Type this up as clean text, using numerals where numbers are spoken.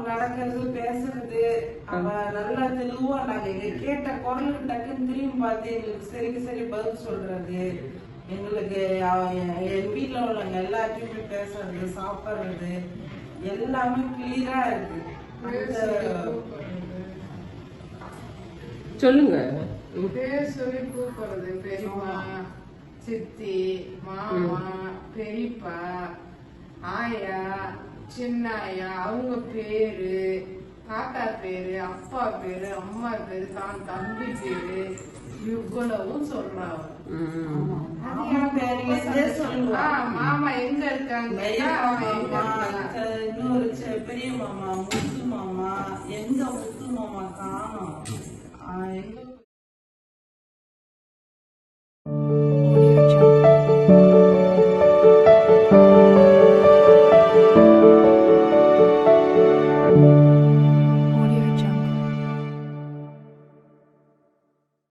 நடக்கிறது பேசுறது அவ நல்லா தெளிவா நாங்க கேட்ட குரல் டக்குன்னு திரும்பி பார்த்து எங்களுக்கு சரி பதில் சொல்றது, எங்களுக்கு என் வீட்டுல உள்ளவங்க எல்லாத்தையுமே பேசுறது, சாப்பிடுறது எல்லாமே கிளியரா இருக்கு. சொல்லுங்க. பேர் சொல்லி கூப்பிடுறது, பெரியம்மா, சித்தி, மாமா, பெரியப்பா, ஆயா, சின்னாயா, அவங்க பேரு, தாத்தா பேரு, அப்பா பேரு, அம்மா பேரு, தான் தம்பி பேரு இவ்வளவும் சொல்றாங்க. மாமா எங்க இருக்காங்க, இன்னொரு பெரிய மாமா, முத்து மாமா, எங்க முத்து மாமா காணோம், எங்க